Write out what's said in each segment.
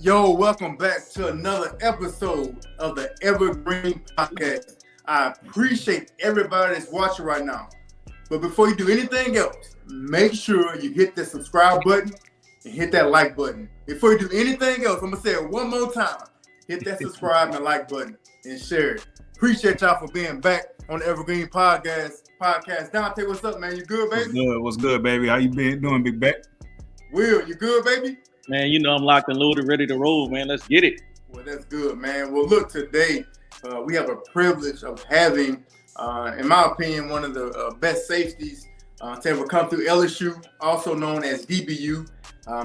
Yo, welcome back to another episode of the Evergreen podcast. I appreciate everybody that's watching right now. But before you do anything else, make sure you hit that subscribe button and hit that like button. Before you do anything else, I'm going to say it one more time. Hit that subscribe and like button and share it. Appreciate y'all for being back on the Evergreen podcast. Dante, what's up, man? You good, baby? What's good, baby? How you been doing, big back? Will, you good, baby? Man, you know I'm locked and loaded, ready to roll, man. Let's get it. Well, that's good, man. Well, look, today we have a privilege of having, in my opinion, one of the best safeties to ever come through LSU, also known as DBU.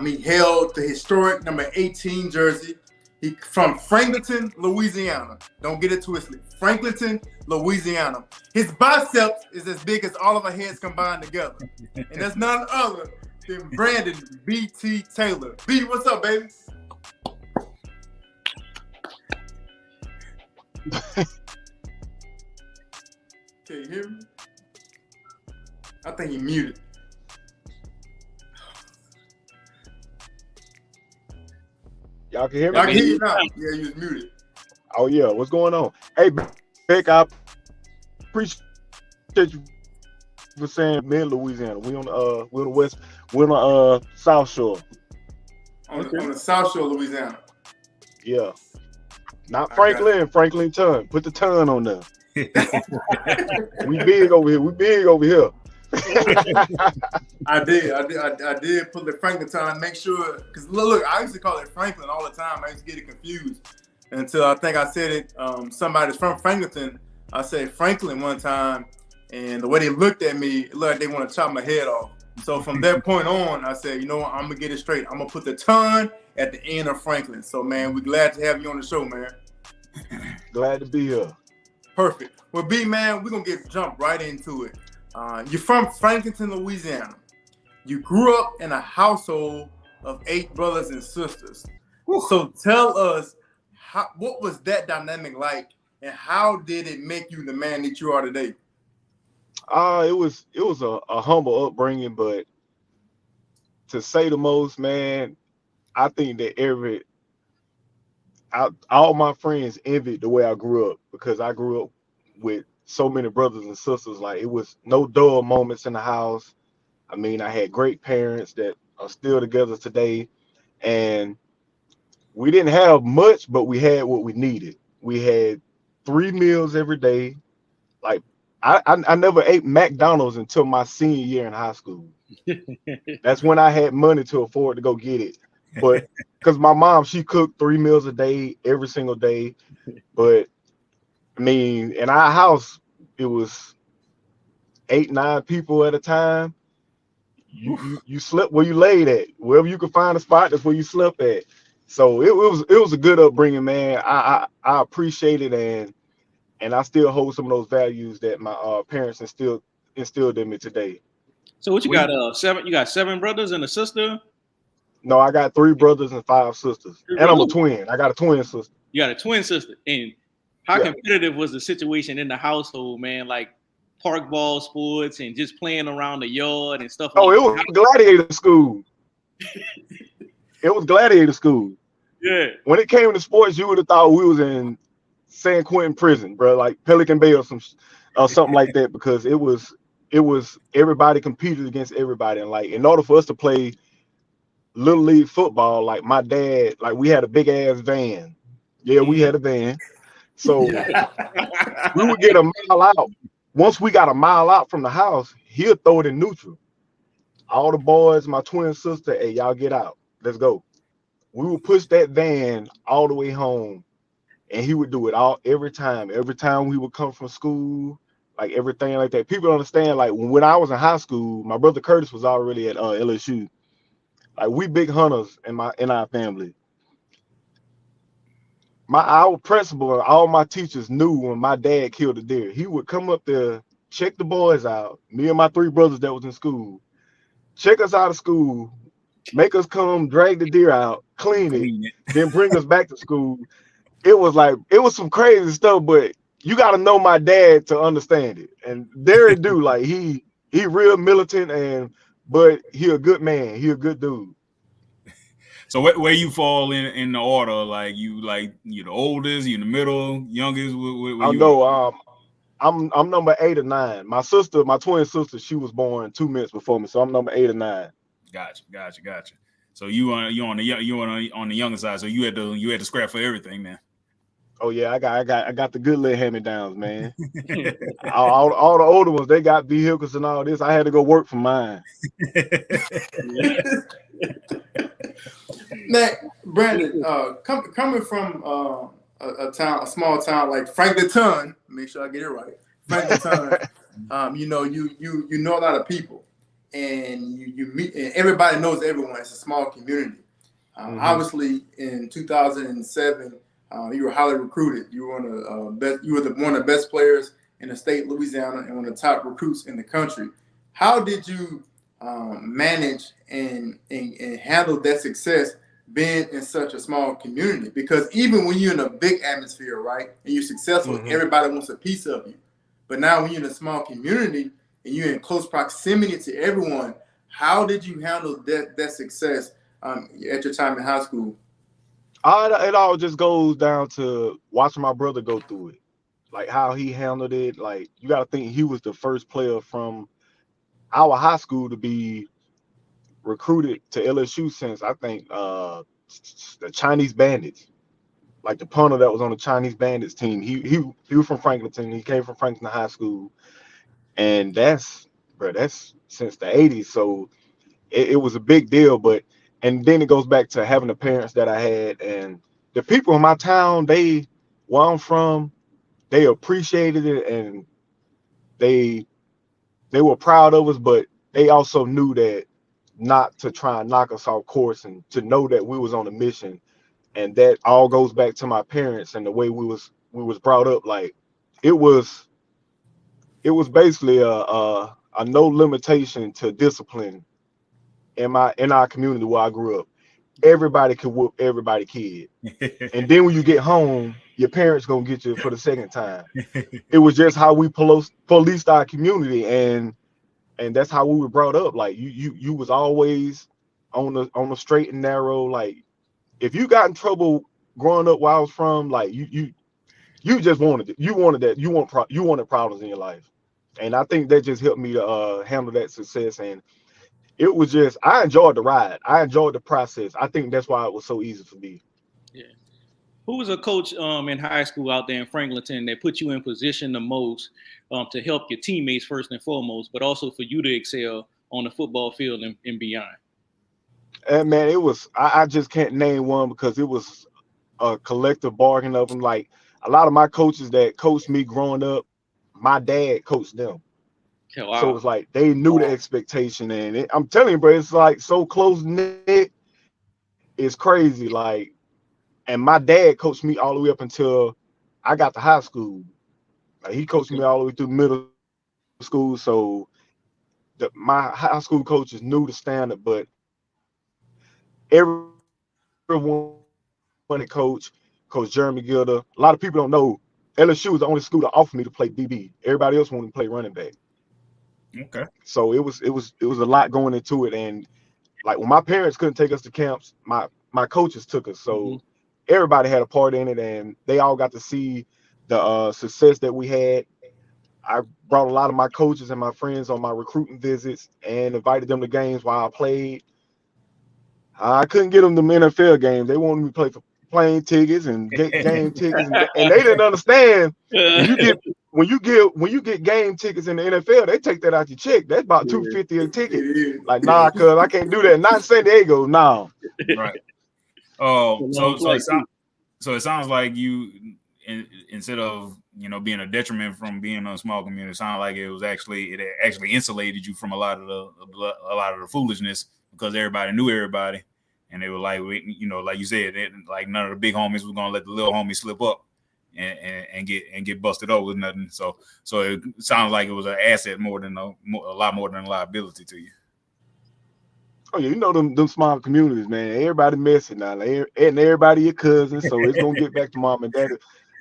He held the historic number 18 jersey. He from Franklinton, Louisiana. Don't get it twisted. Franklinton, Louisiana. His biceps is as big as all of our heads combined together. And that's none other than Brandon B.T. Taylor. B, what's up, baby? Can you hear me? I think he muted. Y'all can hear me? I can hear you now. Yeah, you was muted. Oh, yeah. What's going on? Hey, Beck, I appreciate you for saying me in Louisiana. We're on the west, we're on the South Shore. On the South Shore, Louisiana. Yeah. Not Franklin, Franklin Ton. Put the ton on there. We big over here. I did put the Franklin time, make sure, because look, I used to call it Franklin all the time. I used to get it confused until I think I said it. Somebody's from Franklinton. I said Franklin one time, and the way they looked at me, it looked like they want to chop my head off. So from that point on, I said, you know what, I'm gonna get it straight. I'm gonna put the ton at the end of Franklin. So man, we're glad to have you on the show, man. Glad to be here. Perfect. Well, B man, we're gonna jump right into it. You're from Franklinton, Louisiana. You grew up in a household of 8 brothers and sisters. So tell us, what was that dynamic like, and how did it make you the man that you are today? It was a humble upbringing, but to say the most, man, I think that all my friends envied the way I grew up, because I grew up with so many brothers and sisters. Like, it was no dull moments in the house. I mean, I had great parents that are still together today, and we didn't have much, but we had what we needed. We had 3 meals every day. Like, I never ate McDonald's until my senior year in high school. That's when I had money to afford to go get it. But because my mom, she cooked 3 meals a day, every single day. But I mean, in our house, it was 8, 9 people at a time. You slept where you laid at. Wherever you could find a spot, that's where you slept at. So it was a good upbringing, man. I appreciate it, and I still hold some of those values that my parents instilled in me today. So what you got? 7? You got 7 brothers and a sister? No, I got 3 brothers and 5 sisters, and I'm a twin. I got a twin sister. You got a twin sister. And how competitive was the situation in the household, man? Like park ball sports and just playing around the yard and stuff. Oh, it was gladiator school. It was gladiator school. Yeah. When it came to sports, you would have thought we was in San Quentin prison, bro, like Pelican Bay or something like that, because it was everybody competed against everybody. And like, in order for us to play little league football, like my dad, like we had a big ass van. Yeah, we had a van. So we would get a mile out. Once we got a mile out from the house, he'll throw it in neutral. All the boys, my twin sister, hey, y'all get out. Let's go. We would push that van all the way home, and he would do it every time. Every time we would come from school, like everything like that. People understand, like when I was in high school, my brother Curtis was already at LSU. Like, we big hunters in our family. Our principal and all my teachers knew when my dad killed a deer. He would come up there, check the boys out, me and my 3 brothers that was in school, check us out of school, make us come drag the deer out, clean it, then bring us back to school. It was some crazy stuff, but you got to know my dad to understand it. And there it do, like he real militant, but he a good man. He a good dude. So where you fall in the order? Like you the oldest, you in the middle, youngest? Where I you at? know. I'm number 8 or 9. My sister, my twin sister, she was born 2 minutes before me, so I'm number 8 or 9. Gotcha. So you on the younger side. So you had to scrap for everything, man. Oh yeah, I got the good little hand-me-downs, man. all the older ones, they got vehicles and all this. I had to go work for mine. Now, Brandon, coming from a small town like Franklinton, make sure I get it right, Franklinton. You know a lot of people, and you meet, and everybody knows everyone. It's a small community. Obviously, in 2007, you were highly recruited. You were one of the best players in the state of Louisiana and one of the top recruits in the country. How did you manage and handle that success being in such a small community? Because even when you're in a big atmosphere, right, and you're successful, everybody wants a piece of you. But now when you're in a small community and you're in close proximity to everyone, how did you handle that success at your time in high school? It all just goes down to watching my brother go through it, like how he handled it. Like, you got to think he was the first player from our high school to be recruited to LSU since, I think, the Chinese Bandits. Like, the punter that was on the Chinese Bandits team, he was from Franklinton. He came from Franklin High School, and that's since the 80s. So it was a big deal. And then it goes back to having the parents that I had, and the people in my town, where I'm from, they appreciated it, and they were proud of us, but they also knew that not to try and knock us off course, and to know that we was on a mission. And that all goes back to my parents and the way we was brought up. Like, it was basically a no limitation to discipline in our community where I grew up. Everybody could whoop everybody kid. And then when you get home, your parents gonna get you for the second time. It was just how we policed our community, and that's how we were brought up. Like, you was always on the straight and narrow. Like, if you got in trouble growing up where I was from, like, you just wanted it. You wanted that. You wanted problems in your life. And I think that just helped me to handle that success. And it was just, I enjoyed the ride. I enjoyed the process. I think that's why it was so easy for me. Yeah. Who was a coach in high school out there in Franklinton that put you in position the most to help your teammates first and foremost, but also for you to excel on the football field and beyond? And man, it was, I just can't name one because it was a collective bargain of them. Like, a lot of my coaches that coached me growing up, my dad coached them. Oh, wow. So it's like they knew the expectation, and I'm telling you, bro, it's like so close knit. It's crazy. Like, and my dad coached me all the way up until I got to high school. Like, he coached me all the way through middle school. So my high school coaches knew the standard, but everyone wanted Coach Jeremy Gilder. A lot of people don't know LSU was the only school that offered me to play DB. Everybody else wanted to play running back. Okay. So it was a lot going into it, and like, when my parents couldn't take us to camps, my coaches took us. So everybody had a part in it, and they all got to see the success that we had. I brought a lot of my coaches and my friends on my recruiting visits and invited them to games while I played. I couldn't get them to NFL games. They wanted me to play for plane tickets and get game tickets, and they didn't understand. When you get game tickets in the NFL, they take that out your check. That's about $250 a ticket. Like, nah, cuz I can't do that. Not in San Diego, no. Right. Oh, so it sounds like you, instead of being a detriment from being in a small community, it sounded like it actually insulated you from a lot of the foolishness, because everybody knew everybody, and they were like, like you said, like none of the big homies was gonna let the little homies slip up and get busted over with nothing. So it sounds like it was an asset more than a lot more than a liability to you. Oh yeah, them small communities, man. Everybody messy now, and everybody your cousins. So it's gonna get back to mom and dad.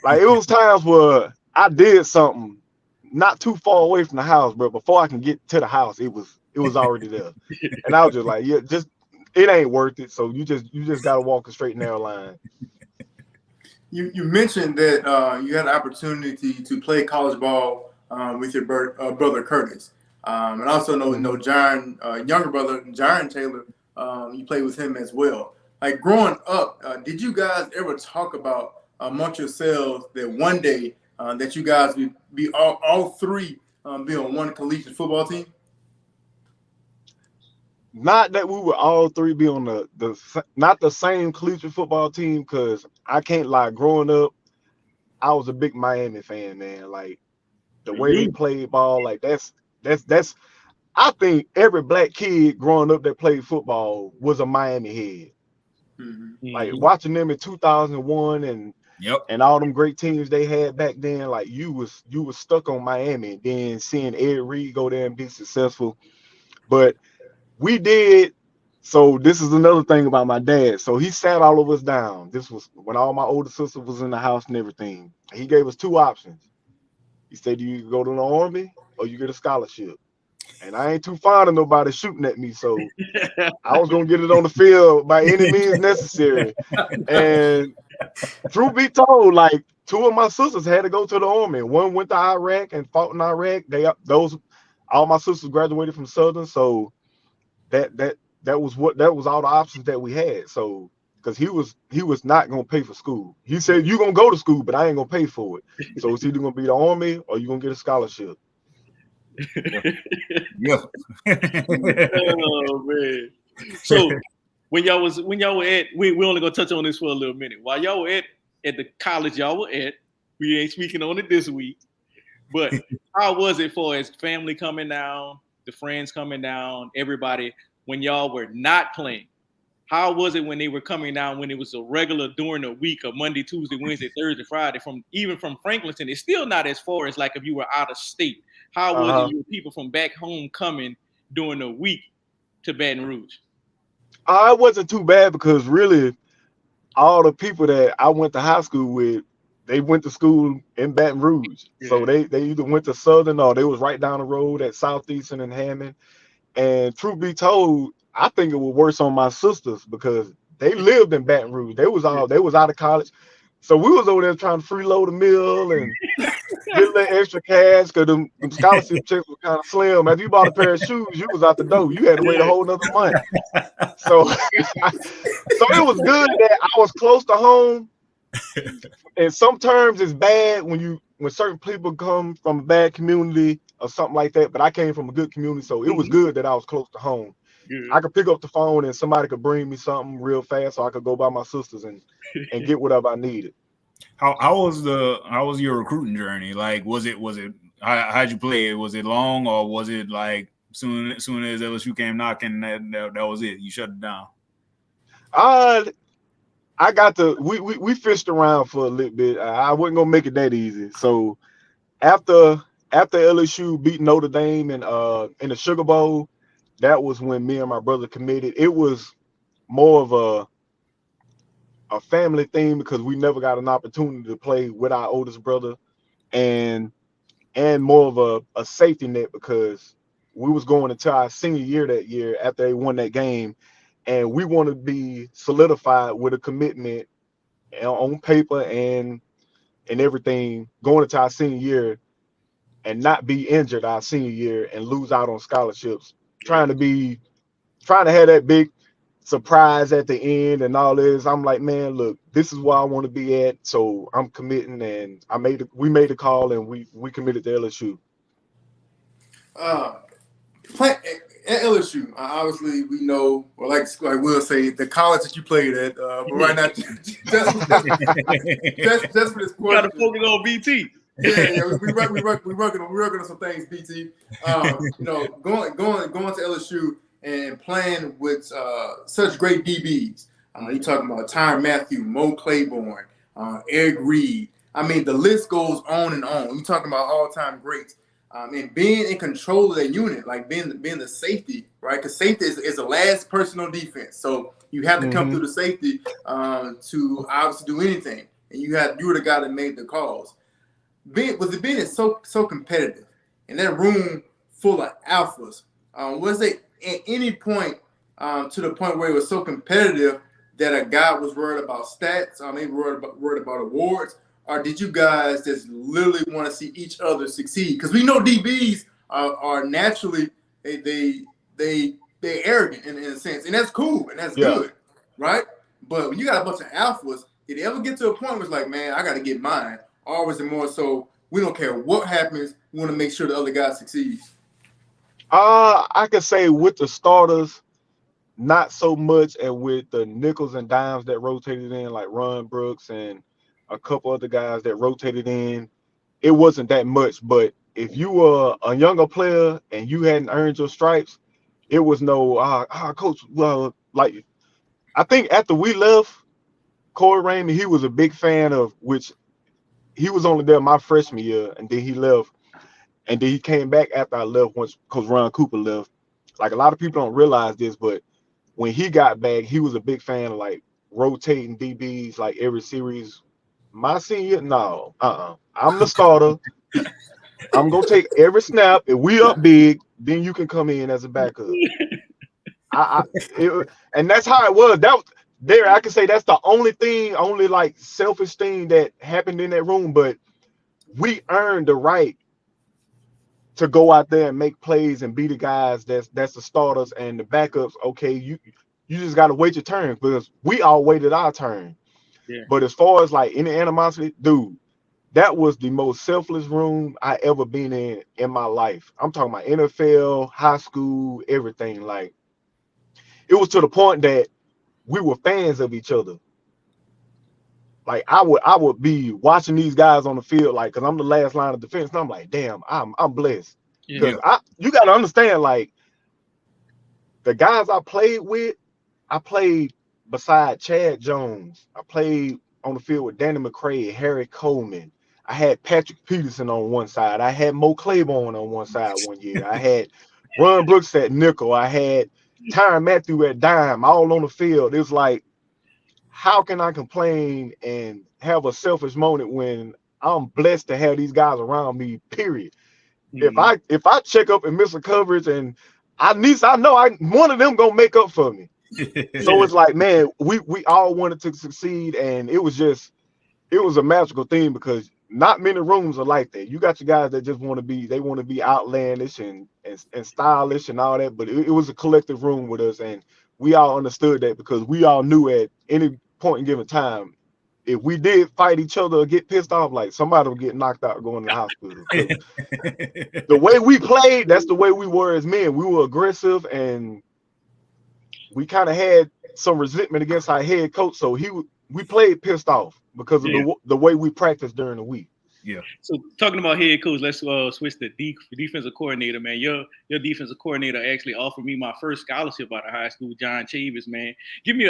Like, it was times where I did something not too far away from the house, but before I can get to the house, it was already there. And I was just like, yeah, just it ain't worth it. So you just gotta walk a straight narrow line. You mentioned that you had an opportunity to play college ball with your brother Curtis, and also know John, younger brother John Taylor. You played with him as well. Like growing up, did you guys ever talk about amongst yourselves that one day that you guys would be all three be on one collegiate football team? Not that we would all three be on not the same collegiate football team, because I can't lie. Growing up, I was a big Miami fan, man. Like the way they played ball, like that's. I think every black kid growing up that played football was a Miami head. Mm-hmm. Like watching them in 2001 and all them great teams they had back then, like you was stuck on Miami, and then seeing Ed Reed go there and be successful. But we did. So this is another thing about my dad. So he sat all of us down. This was when all my older sister was in the house and everything. He gave us two options. He said, you go to the Army or you get a scholarship. And I ain't too fond of nobody shooting at me, so I was gonna get it on the field by any means necessary. And truth be told, like two of my sisters had to go to the Army. One went to Iraq and fought in Iraq. All my sisters graduated from Southern, so that was all the options that we had. So because he was not gonna pay for school. He said, you gonna go to school, but I ain't gonna pay for it. So it's either gonna be the Army or you gonna get a scholarship. Yeah. Oh man. So when y'all were at, we only gonna touch on this for a little minute. While y'all were at the college y'all were at, we ain't speaking on it this week. But how was it for as family coming down, the friends coming down, everybody when y'all were not playing? How was it when they were coming down, when it was a regular during the week of Monday, Tuesday, Wednesday, Thursday, Friday, even from Franklinton? It's still not as far as like if you were out of state. How was it with people from back home coming during the week to Baton Rouge? It wasn't too bad because really all the people that I went to high school with, they went to school in Baton Rouge. Yeah. So they either went to Southern or they was right down the road at Southeastern and Hammond. And truth be told, I think it was worse on my sisters because they lived in Baton Rouge. They was out of college. So we was over there trying to freeload a meal and get a little extra cash because them scholarship checks were kind of slim. If you bought a pair of shoes, you was out the door. You had to wait a whole nother month. So it was good that I was close to home. And sometimes it's bad when certain people come from a bad community or something like that. But I came from a good community, so it was good that I was close to home. Good. I could pick up the phone and somebody could bring me something real fast, so I could go by my sisters and get whatever I needed. How was your recruiting journey? Like, was it how'd you play it? Was it long or was it like soon as LSU came knocking that was it? You shut it down? I got we fished around for a little bit. I wasn't gonna make it that easy. So after LSU beat Notre Dame in the Sugar Bowl, that was when me and my brother committed. It was more of a family thing because we never got an opportunity to play with our oldest brother, and more of a safety net because we was going into our senior year that year after they won that game, and we want to be solidified with a commitment on paper and everything going into our senior year and not be injured our senior year and lose out on scholarships, trying to have that big surprise at the end and all this. I'm like, man, look, this is where I want to be at, so I'm committing, and we made a call and we committed to LSU. At LSU, obviously we know, or like Will say, the college that you played at. But right now, just for this question, you got to focus on BT. Yeah, we working on some things, BT. Going to LSU and playing with such great DBs. You talking about Tyrann Mathieu, Mo Claiborne, Eric Reed. I mean, the list goes on and on. You talking about all-time greats. And being in control of that unit, like being the safety, right? Because safety is the last person on defense. So you have to come through the safety to obviously do anything. And you were the guy that made the calls. Being so competitive in that room full of alphas, was it at any point to the point where it was so competitive that a guy was worried about stats, maybe worried about awards, or did you guys just literally want to see each other succeed? Because we know DBs are naturally they arrogant in a sense, and that's cool and that's good, right? But when you got a bunch of alphas, did it ever get to a point where it's like, man, I got to get mine? Or was it more so we don't care what happens, we want to make sure the other guy succeeds? I could say with the starters, not so much, and with the nickels and dimes that rotated in, like Ron Brooks and a couple other guys that rotated in, it wasn't that much. But if you were a younger player and you hadn't earned your stripes, it was no, coach. Well, like I think after we left, Corey Raymond, he was a big fan of, which he was only there my freshman year, and then he left, and then he came back after I left once Coach Ron Cooper left. Like a lot of people don't realize this, but when he got back, he was a big fan of like rotating DBs like every series. My senior, no, I'm the starter. I'm gonna take every snap. If we up big, then you can come in as a backup. And that's how it was. I can say that's the only like selfish thing that happened in that room. But we earned the right to go out there and make plays and be the guys that's the starters, and the backups. Okay, you just got to wait your turn, because we all waited our turn. Yeah. But as far as like any animosity, dude, that was the most selfless room I ever been in my life. I'm talking about NFL, high school, everything. Like, it was to the point that we were fans of each other. Like I would be watching these guys on the field, like, because I'm the last line of defense, and I'm like, damn, I'm blessed. Because you got to understand, like, the guys I played with, I played beside Chad Jones. I played on the field with Danny McCray, Harry Coleman. I had Patrick Peterson on one side. I had Mo Claiborne on one side one year. I had Ron Brooks at nickel. I had Tyron Matthew at dime, all on the field. It was like, how can I complain and have a selfish moment when I'm blessed to have these guys around me, period? Mm-hmm. If I check up and miss a coverage, and at least I know one of them gonna make up for me. So it's like, man, we all wanted to succeed, and it was a magical thing, because not many rooms are like that. You got your guys that just want to be outlandish and stylish and all that, but it was a collective room with us, and we all understood that, because we all knew at any point in given time, if we did fight each other or get pissed off, like, somebody would get knocked out going to the hospital. The way we played, that's the way we were as men. We were aggressive, and we kind of had some resentment against our head coach, so we played pissed off because of the way we practiced during the week. Yeah. So talking about head coach, let's switch to defensive coordinator, man. Your defensive coordinator actually offered me my first scholarship out of high school, John Chavis, man.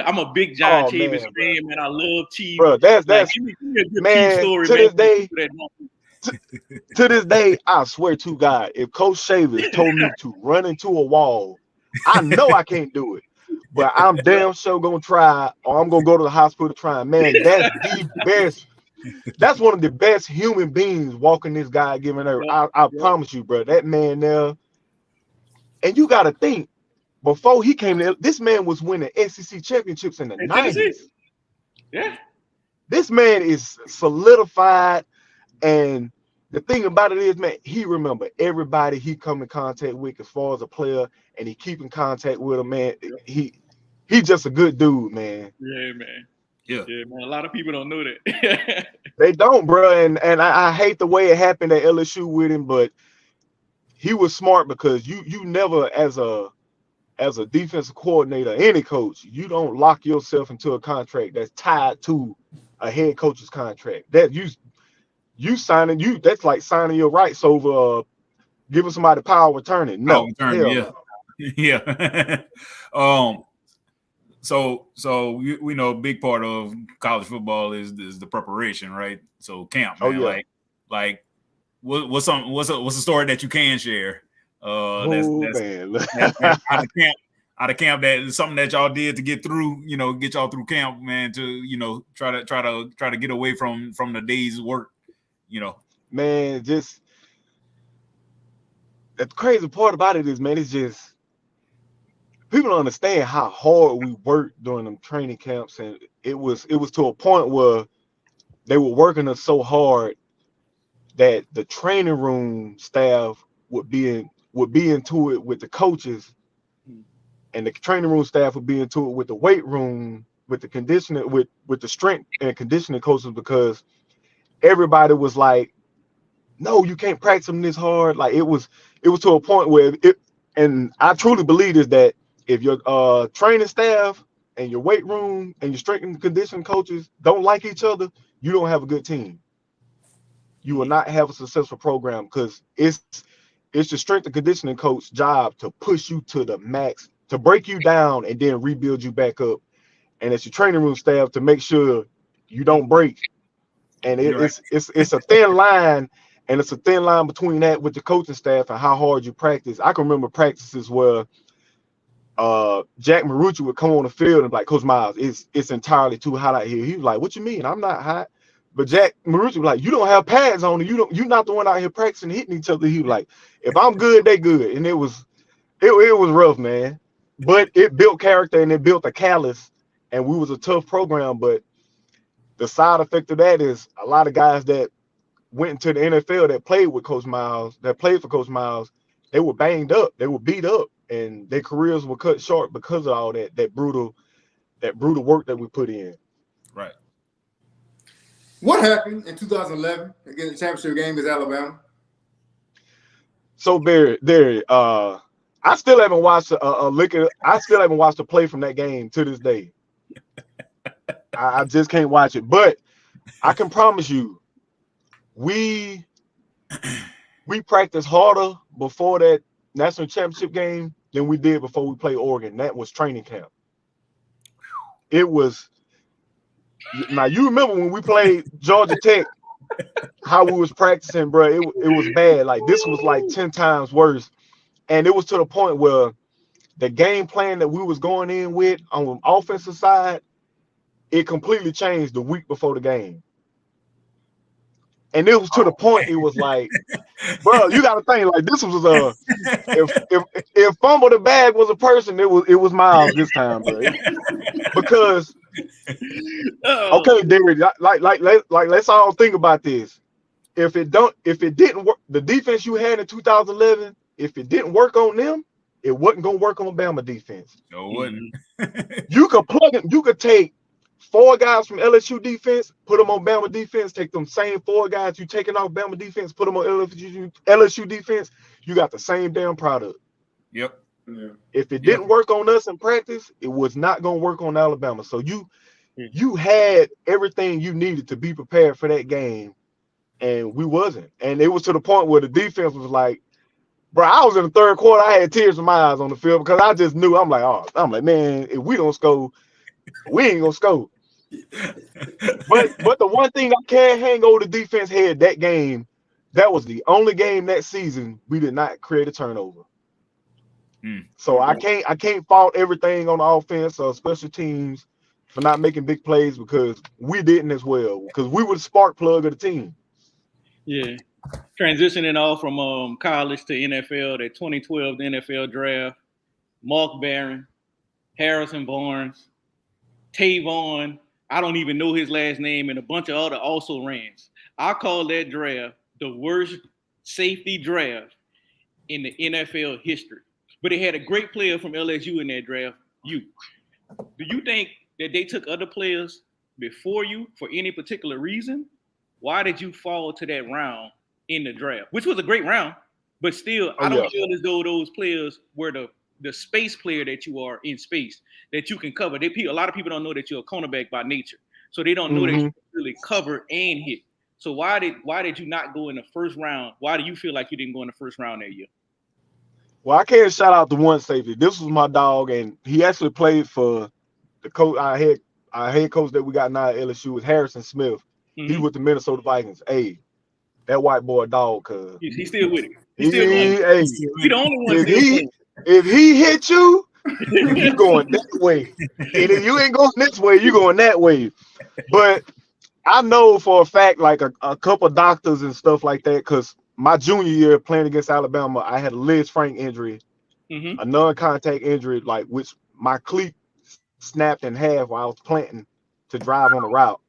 I'm a big John Chavis fan, man. I love Chief. Bro, that's give me a good man, story, to man. To this day, I swear to God, if Coach Chavis told me to run into a wall, I know I can't do it. But I'm damn sure gonna try, or I'm gonna go to the hospital to try. Man, that's the best. That's one of the best human beings walking this God given earth. I promise you, bro. That man there. And you got to think, before he came there, this man was winning SEC championships in the 90s. Yeah. This man is solidified. And the thing about it is, man, he remember everybody he come in contact with as far as a player, and he keep in contact with him, man. He just a good dude, man. Yeah, man. Yeah, man. A lot of people don't know that. They don't, bro. And I hate the way it happened at LSU with him, but he was smart, because you never, as a defensive coordinator, any coach, you don't lock yourself into a contract that's tied to a head coach's contract. That you signing, that's like signing your rights over giving somebody power of attorney. No, yeah. So we know a big part of college football is the preparation, right? So camp, man. Like what's a story that you can share? That's out of camp, that is something that y'all did to get through, get y'all through camp, man, to try to get away from the day's work, Man, just the crazy part about it is, man, it's just people don't understand how hard we worked during them training camps, and it was to a point where they were working us so hard that the training room staff would be into it with the coaches, and the training room staff would be into it with the weight room, with the conditioning, with the strength and conditioning coaches, because everybody was like, no, you can't practice them this hard. Like it was to a point where it, and I truly believe is that if your training staff and your weight room and your strength and conditioning coaches don't like each other, you don't have a good team. You will not have a successful program, because it's the strength and conditioning coach job to push you to the max, to break you down and then rebuild you back up. And it's your training room staff to make sure you don't break. And it's a thin line, and it's a thin line between that with the coaching staff and how hard you practice. I can remember practices where Jack Marucci would come on the field and be like, Coach Miles, it's entirely too hot out here. He was like, what you mean? I'm not hot. But Jack Marucci was like, you don't have pads on, you're not the one out here practicing hitting each other. He was like, if I'm good, they good. And it was rough, man. But it built character and it built a callus, and we was a tough program. But the side effect of that is a lot of guys that went into the NFL that played with Coach Miles, that played for Coach Miles, they were banged up, they were beat up, and their careers were cut short because of all that brutal work that we put in. Right. What happened in 2011 against the championship game against Alabama? So Barry, I still haven't watched I still haven't watched a play from that game to this day. I just can't watch it, but I can promise you, we practiced harder before that national championship game than we did before we played Oregon. That was training camp. It was. Now you remember when we played Georgia Tech, how we was practicing, bro. It was bad. Like this was like 10 times worse, and it was to the point where the game plan that we was going in with on the offensive side, it completely changed the week before the game. And it was to the point, it was like, bro, you got to think, like, this was if Fumble the Bag was a person, it was Miles this time, bro. Because okay, Derek, like let's all think about this. If it didn't work, the defense you had in 2011, if it didn't work on them, it wasn't gonna work on Bama defense. No, it wouldn't. You could plug it, you could take 4 guys from LSU defense, put them on Bama defense, take them same 4 guys you taking off Bama defense, put them on LSU defense, you got the same damn product. Yep. Yeah. If it didn't work on us in practice, it was not going to work on Alabama. So you had everything you needed to be prepared for that game, and we wasn't. And it was to the point where the defense was like, bro, I was in the third quarter, I had tears in my eyes on the field because I just knew. I'm like, man, if we don't score, we ain't gonna score. But the one thing I can't hang over the defense head that game, that was the only game that season we did not create a turnover. So I can't fault everything on the offense or special teams for not making big plays, because we didn't as well, because we were the spark plug of the team. Yeah. Transitioning off from college to NFL, that 2012 NFL draft, Mark Barron, Harrison Barnes, Tavon, I don't even know his last name, and a bunch of other also rans. I call that draft the worst safety draft in the NFL history. But it had a great player from LSU in that draft. Do you think that they took other players before you for any particular reason? Why did you fall to that round in the draft, which was a great round, but still, I don't feel as though those players were the space player that you are in space, that you can cover. A lot of people don't know that you're a cornerback by nature, so they don't know that you can really cover and hit. So why did you not go in the first round? Why do you feel like you didn't go in the first round that year? Well, I can't shout out the one safety. This was my dog, and he actually played for the coach. Our head coach that we got now at LSU was Harrison Smith. Mm-hmm. He with the Minnesota Vikings. Hey, that white boy dog, cuz he's still with it. He's the only one. If he hit you, you going that way. And if you ain't going this way, you going that way. But I know for a fact, like a couple doctors and stuff like that, because my junior year playing against Alabama, I had a Liz Frank injury, a non-contact injury, like which my cleat snapped in half while I was planting to drive on the route.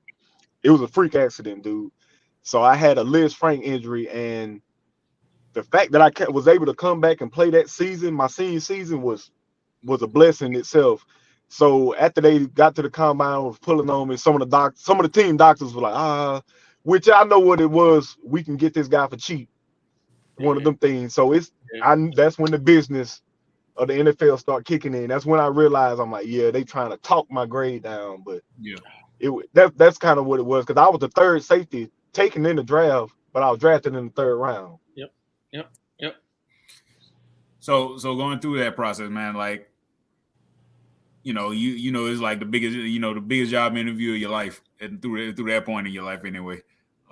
It was a freak accident, dude. So I had a Liz Frank injury, and the fact that I was able to come back and play that season, my senior season, was a blessing itself. So after they got to the combine, was pulling on me. Some of the team doctors were like, which I know what it was. We can get this guy for cheap. One of them things. So that's when the business of the NFL start kicking in. That's when I realized I'm like, yeah, they trying to talk my grade down, but that's kind of what it was, because I was the third safety taken in the draft, but I was drafted in the third round. Yep. So going through that process, man, like, you know, it's like the biggest job interview of your life, and through that point in your life anyway.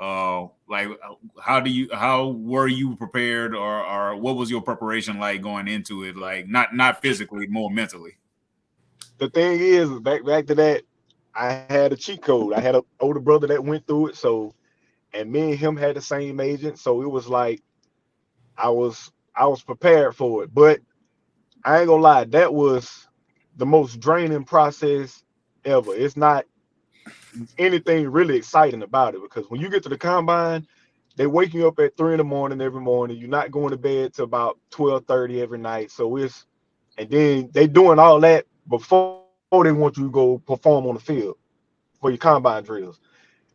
Like, how were you prepared, or what was your preparation like going into it? Like, not physically, more mentally. The thing is, back to that, I had a cheat code. I had an older brother that went through it, and me and him had the same agent, so it was like I was prepared for it. But I ain't gonna lie, that was the most draining process ever. It's not anything really exciting about it, because when you get to the combine, they wake you up at 3 a.m. every morning. You're not going to bed till about 12:30 every night. So and then they doing all that before they want you to go perform on the field for your combine drills.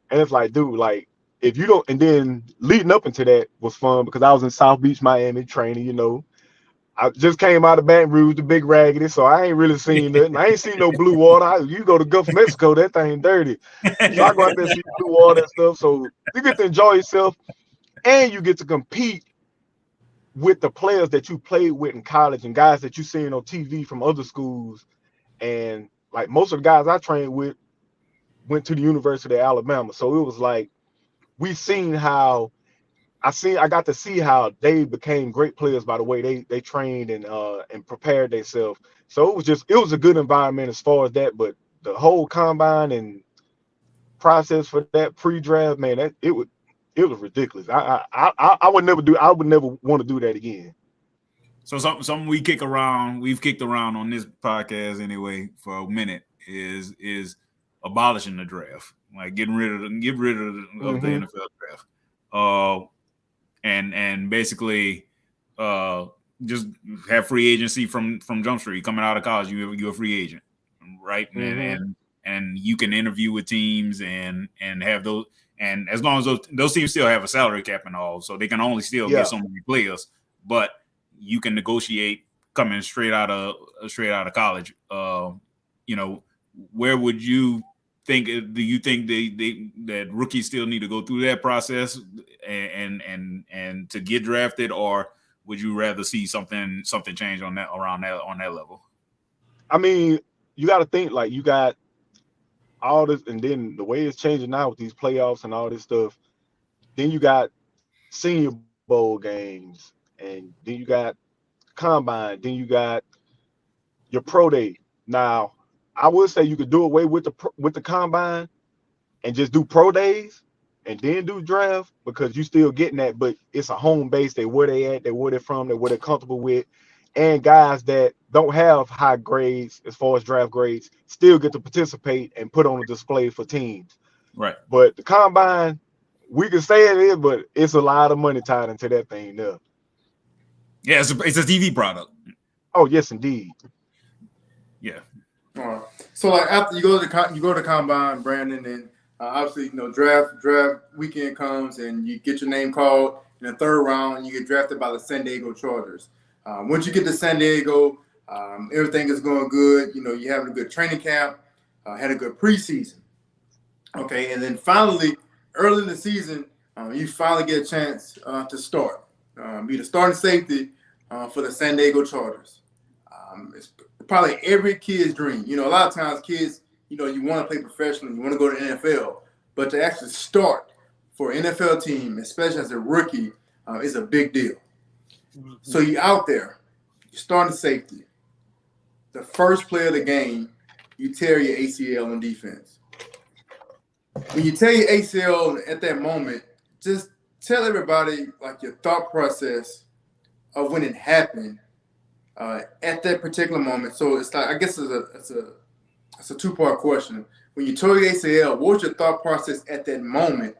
And it's like, dude, like, if you don't, and then leading up into that was fun, because I was in South Beach, Miami training, you know. I just came out of Baton Rouge, the big raggedy, so I ain't really seen nothing. I ain't seen no blue water. You go to Gulf of Mexico, that thing dirty. So I go out there and see blue water and stuff. So you get to enjoy yourself, and you get to compete with the players that you played with in college and guys that you seen on TV from other schools. And like most of the guys I trained with went to the University of Alabama. So it was like I got to see how they became great players by the way they trained and prepared themselves. So it was a good environment as far as that. But the whole combine and process for that pre-draft, man, it was ridiculous. I would never want to do that again. So something we've kicked around on this podcast anyway for a minute is abolishing the draft, like get rid of the NFL draft. And basically just have free agency from Jump Street. Coming out of college, you're a free agent, right? Mm-hmm. And you can interview with teams and have those, and as long as those teams still have a salary cap and all, so they can only still get so many players, but you can negotiate coming straight out of college. You know, where would you think? Do you think that rookies still need to go through that process and to get drafted, or would you rather see something change on that level? I mean, you got to think, like, you got all this, and then the way it's changing now with these playoffs and all this stuff. Then you got Senior Bowl games, and then you got combine, then you got your pro day. Now, I would say you could do away with the combine and just do pro days and then do draft, because you still getting that, but it's a home base. They where they at, they where they're from, they where they're comfortable with, and guys that don't have high grades as far as draft grades still get to participate and put on a display for teams. Right. But the combine, we can say it is, but it's a lot of money tied into that thing there. Yeah, it's a TV product. Oh yes, indeed. Yeah. All right. So like after you go to combine, Brandon, and obviously draft weekend comes and you get your name called in the third round and you get drafted by the San Diego Chargers. Once you get to San Diego, everything is going good. You know, you're having a good training camp, had a good preseason. Okay, and then finally, early in the season, you finally get a chance to start, be the starting safety for the San Diego Chargers. It's probably every kid's dream. You know, a lot of times kids, you know, you want to play professionally, you want to go to the NFL, but to actually start for an NFL team, especially as a rookie, is a big deal. Mm-hmm. So you're out there, you're starting safety. The first play of the game, you tear your ACL on defense. When you tear your ACL at that moment, just tell everybody like your thought process of when it happened. at that particular moment. So it's like, I guess it's a two-part question. When you tore your ACL, what was your thought process at that moment?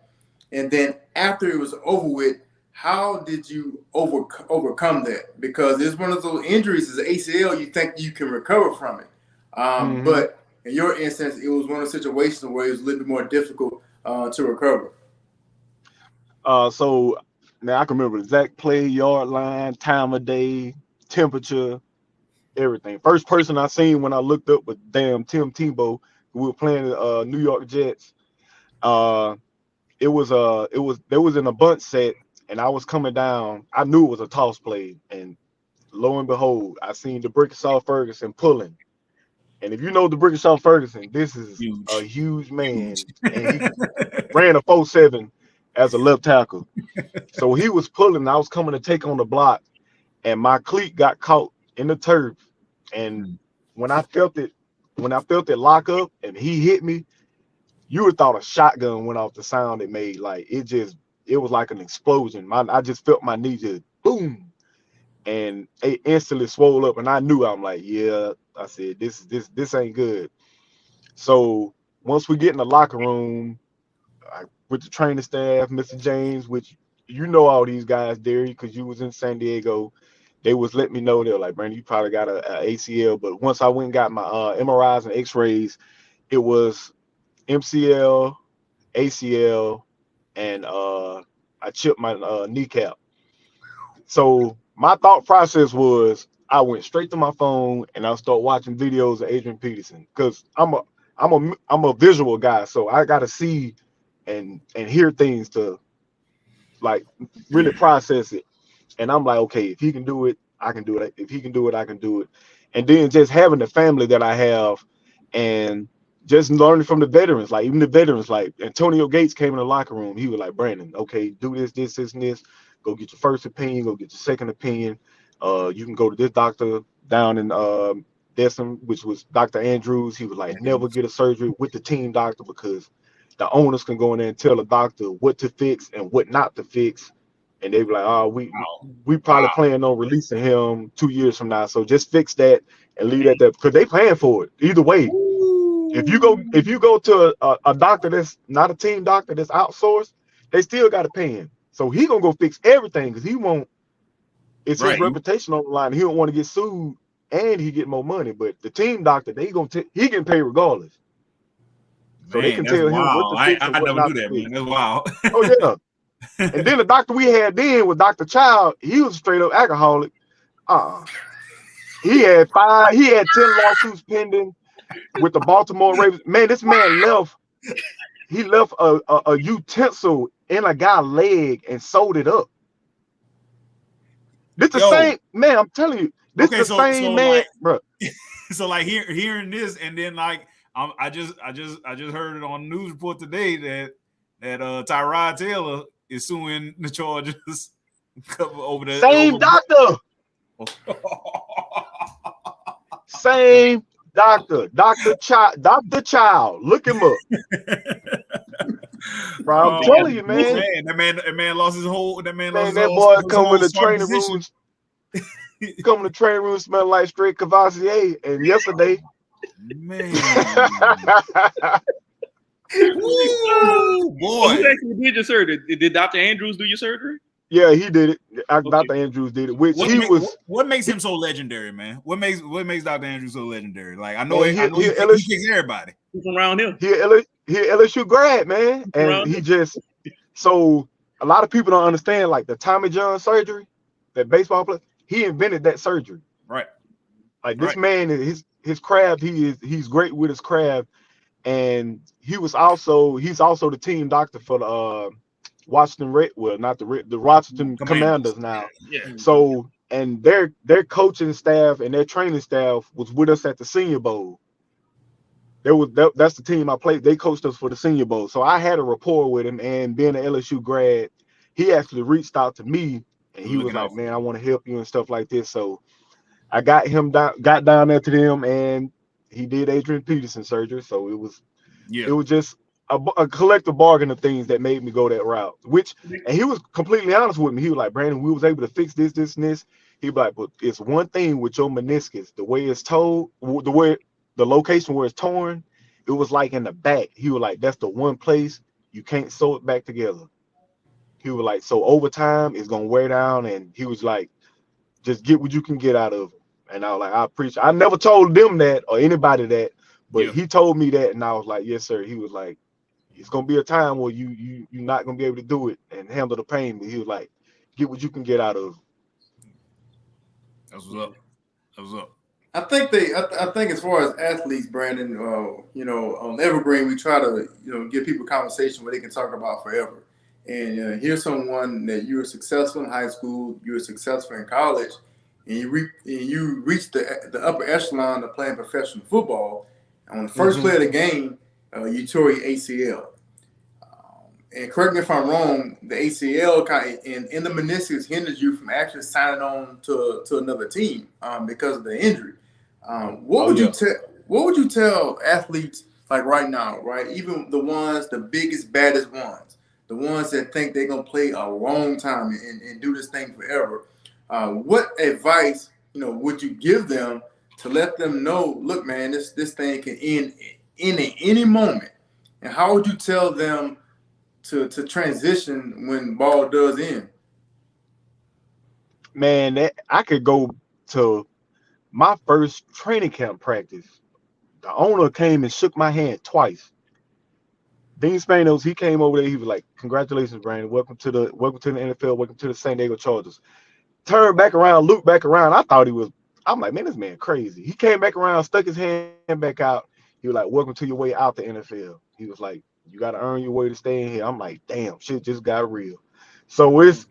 And then after it was over with, how did you overcome that? Because it's one of those injuries, as an ACL, you think you can recover from it. But in your instance, it was one of the situations where it was a little bit more difficult to recover. So now I can remember exact play, yard line, time of day, temperature, everything. First person I seen when I looked up was damn Tim Tebow. We were playing the New York Jets. It was there was in a bunt set, and I was coming down. I knew it was a toss play, and lo and behold, I seen DeBrickashaw Ferguson pulling. And if you know DeBrickashaw Ferguson, this is a huge man, and he ran a 4.7 as a left tackle. So he was pulling. I was coming to take on the block, and my cleat got caught in the turf. And when I felt it lock up, and he hit me, you would thought a shotgun went off the sound it made. Like it was like an explosion. I just felt my knee just boom, and it instantly swole up. And I knew, I'm like, yeah. I said, this ain't good. So once we get in the locker room, with the training staff, Mr. James, which you know all these guys, Derry, because you was in San Diego, they was letting me know, they were like, Brandon, you probably got a ACL. But once I went and got my MRIs and X-rays, it was MCL, ACL, and I chipped my kneecap. So my thought process was, I went straight to my phone and I started watching videos of Adrian Peterson, because I'm a visual guy, so I gotta see and hear things to like really process it. And I'm like, okay, if he can do it, I can do it. If he can do it, I can do it. And then just having the family that I have, and just learning from the veterans, like even the veterans, like Antonio Gates came in the locker room. He was like, Brandon, okay, do this, and this. Go get your first opinion. Go get your second opinion. You can go to this doctor down in Destin, which was Dr. Andrews. He was like, never get a surgery with the team doctor, because the owners can go in there and tell the doctor what to fix and what not to fix. And they be like, oh, we probably plan on releasing him 2 years from now. So just fix that and leave that there, because they paying for it either way. If you go to a doctor that's not a team doctor, that's outsourced, they still got to pay him. So he gonna go fix everything, because he won't. It's his reputation on the line. He don't want to get sued, and he get more money. But the team doctor, he getting paid regardless. So man, they can tell him what to fix and what not to fix. Man. That's wild. Oh yeah. And then the doctor we had then was Dr. Child. He was a straight up alcoholic. He had 10 lawsuits pending with the Baltimore Ravens. Man, this man left. He left a utensil in a guy's leg and sewed it up. This the same man. I'm telling you, this the same man, like, bro. So like hearing this, and then like I just heard it on the news report today that Tyrod Taylor is suing the Chargers over the same doctor. Same doctor, Dr. Child. Look him up. Bro, I'm telling you, man. That man lost his whole. That boy come in the training room. Come in the training room, smell like straight Cavassier. And yesterday, man. Ooh, boy. Who actually did your surgery? Did Dr. Andrews do your surgery? Yeah, he did it. Dr. Andrews did it. What makes him so legendary, man? What makes Dr. Andrews so legendary? Like I know he kicks everybody. He's from around him. He LSU grad, man, and he just so a lot of people don't understand, like the Tommy John surgery, that baseball player. He invented that surgery. Right. Like this man, his craft. He's great with his craft, and he's also the team doctor for the Washington the Washington Commanders now. Yeah. So and their coaching staff and their training staff was with us at the Senior Bowl. That's the team I played. They coached us for the Senior Bowl. So I had a rapport with him, and being an LSU grad, he actually reached out to me, and he was like, man, I want to help you and stuff like this. So I got down there to them, and he did Adrian Peterson surgery. So it was just a collective bargain of things that made me go that route. And he was completely honest with me. He was like, Brandon, we was able to fix this, this, and this. He was like, but it's one thing with your meniscus, the way it's told, the location where it's torn, it was like in the back. He was like, that's the one place you can't sew it back together. He was like, so over time it's gonna wear down, and he was like, just get what you can get out of it. And I was like, I appreciate. I never told them that or anybody that, but he told me that, and I was like, yes, sir. He was like, it's gonna be a time where you're not gonna be able to do it and handle the pain. But he was like, get what you can get out of it. That's what's up. That's what's up. I think as far as athletes, Brandon, on Evergreen, we try to give people conversation where they can talk about forever. And here's someone that you were successful in high school, you were successful in college, and you reached the upper echelon of playing professional football. And on the first play of the game, you tore your ACL. And correct me if I'm wrong, the ACL in the meniscus hinders you from actually signing on to another team because of the injury. What would you tell athletes like right now, right? Even the ones, the biggest, baddest ones, the ones that think they're gonna play a long time and do this thing forever. What advice would you give them to let them know? Look, man, this thing can end at any moment. And how would you tell them to transition when ball does end? Man, I could go to my first training camp practice. The owner came and shook my hand twice. Dean Spanos, he came over there. He was like, "Congratulations, Brandon. Welcome to the NFL. Welcome to the San Diego Chargers." Turned back around, looked back around. I'm like, man, this man crazy. He came back around, stuck his hand back out. He was like, "Welcome to your way out the NFL." He was like, "You got to earn your way to stay in here." I'm like, damn, shit just got real. So it's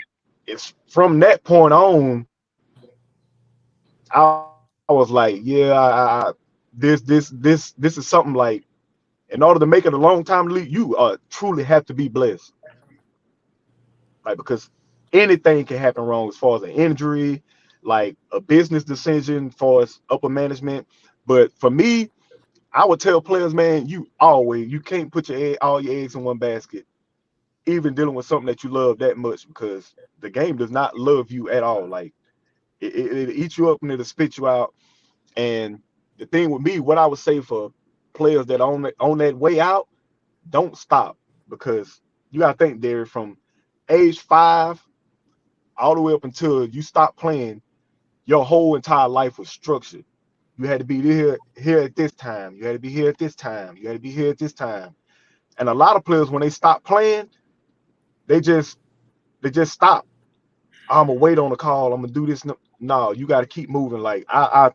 from that point on, I was like, yeah, this is something like, in order to make it a long time league, you truly have to be blessed. Like, because anything can happen wrong as far as an injury, like a business decision for as upper management. But for me, I would tell players, man, you can't put all your eggs in one basket, even dealing with something that you love that much, because the game does not love you at all. Like it eats you up and it'll spit you out. And the thing with me, what I would say for players that on that way out, don't stop, because you gotta think there from age 5 all the way up until you stop playing, your whole entire life was structured. You had to be here at this time. You had to be here at this time. You had to be here at this time. And a lot of players, when they stop playing, they just stop. I'm gonna wait on the call. I'm gonna do this. No, you got to keep moving. Like I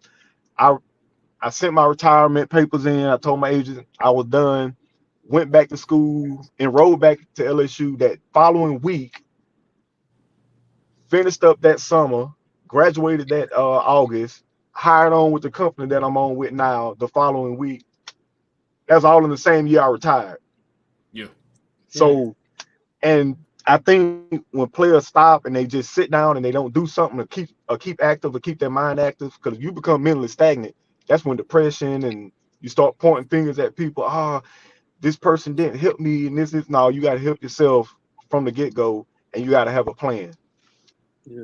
sent my retirement papers in. I told my agent I was done. Went back to school, enrolled back to LSU that following week. Finished up that summer, graduated that August. Hired on with the company that I'm on with now the following week. That's all in the same year I retired. Yeah. So, and I think when players stop and they just sit down and they don't do something to keep active, or keep their mind active, because if you become mentally stagnant, that's when depression, and you start pointing fingers at people. This person didn't help me, and this is no. You got to help yourself from the get-go, and you got to have a plan. Yeah.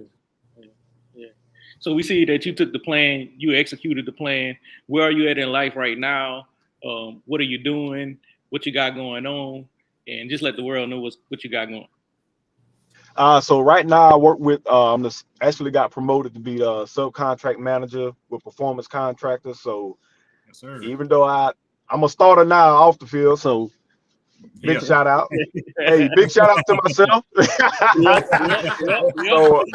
So we see that you took the plan, you executed the plan. Where are you at in life right now? What are you doing? What you got going on? And just let the world know what you got going. So right now I work with actually got promoted to be a subcontract manager with performance contractors. So yes, sir. Even though I'm a starter now off the field, so big shout out. Hey, big shout out to myself. So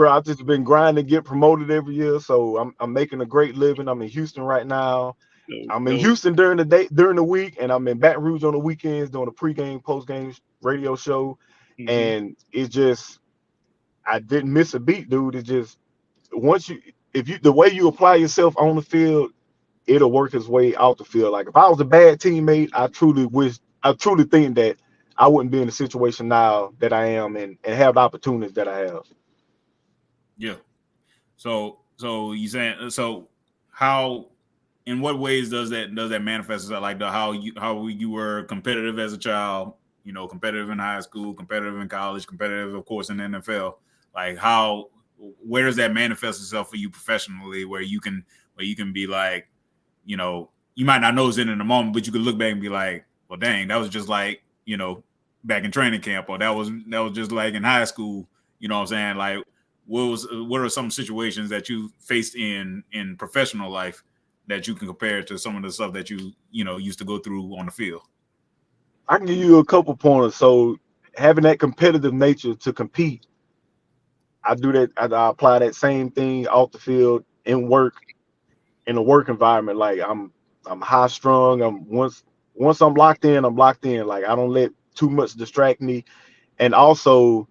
I've just been grinding to get promoted every year. So I'm making a great living. I'm in Houston right now. I'm in Houston during the week, and I'm in Baton Rouge on the weekends doing a pregame, postgame radio show. Mm-hmm. And it's just, I didn't miss a beat, dude. It's just, the way you apply yourself on the field, it'll work its way out the field. Like if I was a bad teammate, I truly think that I wouldn't be in the situation now that I am and have the opportunities that I have. Yeah. So you saying, so how in what ways does that manifest itself? Like how you were competitive as a child, you know, competitive in high school, competitive in college, competitive, of course, in the NFL. Like where does that manifest itself for you professionally, where you can be like, you know, you might not notice it in the moment, but you could look back and be like, well, dang, that was just like, you know, back in training camp, or that was just like in high school. You know what I'm saying? Like, what are some situations that you faced in professional life that you can compare to some of the stuff that you used to go through on the field? I can give you a couple pointers. So having that competitive nature to compete, I do that. I apply that same thing off the field in work, in a work environment. Like I'm high strung. Once I'm locked in, I'm locked in. Like I don't let too much distract me. And also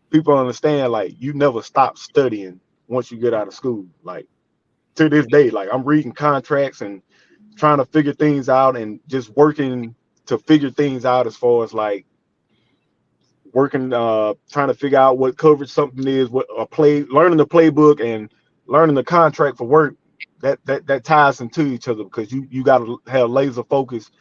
people understand, like, you never stop studying once you get out of school. Like to this day, like I'm reading contracts and trying to figure things out and just working to figure things out as far as like working, trying to figure out what coverage something is, learning the playbook and learning the contract for work. That ties into each other, because you got to have laser focus,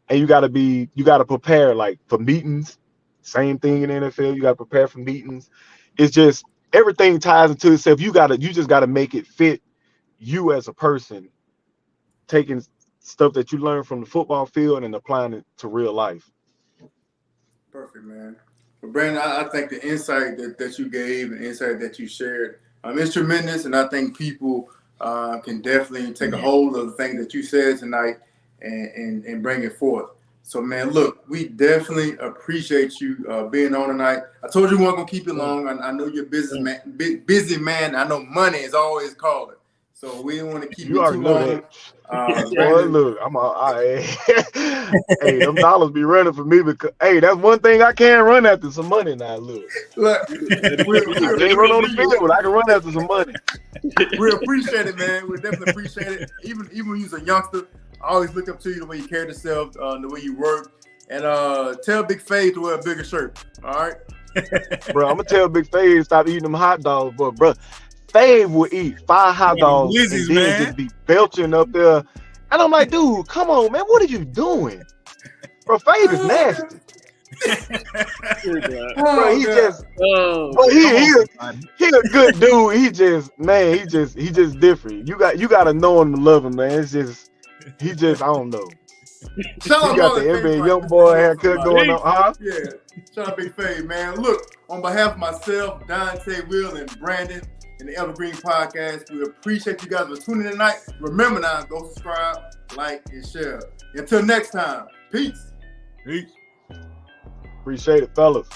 and you got to prepare like for meetings. Same thing in the NFL, you got to prepare for meetings. It's just everything ties into itself. You just got to make it fit you as a person, taking stuff that you learn from the football field and applying it to real life. Perfect, man. Well, Brandon, I think the insight that you gave and insight that you shared is tremendous, and I think people can definitely take a hold of the things that you said tonight and bring it forth. So, man, look, we definitely appreciate you being on tonight. I told you we weren't gonna keep it long. I know you're busy man. I know money is always calling, so we didn't want to keep you too long. Boy, look, hey, them dollars be running for me, because hey, that's one thing I can run after, some money now. Look, I can't run on the field, but I can run after some money. We appreciate it, man. We definitely appreciate it. Even when you was a youngster, I always look up to you, the way you carry yourself, the way you work, and tell Big Faye to wear a bigger shirt. All right, bro. I'm gonna tell Big Faye to stop eating them hot dogs, but bro, Faye will eat 5 hot dogs and then just be belching up there, and I'm like, dude, come on, man, what are you doing, bro? Faye is nasty. Bro, he a good dude. He just different. You got to know him to love him, man. He just I don't know. He got the NBA young boy haircut going on, huh? Yeah, shout out Big Faye, man. Look, on behalf of myself, Dante, Will, and Brandon, and the Evergreen podcast, we appreciate you guys for tuning in tonight. Remember now, go subscribe, like, and share. Until next time, peace. Appreciate it, fellas.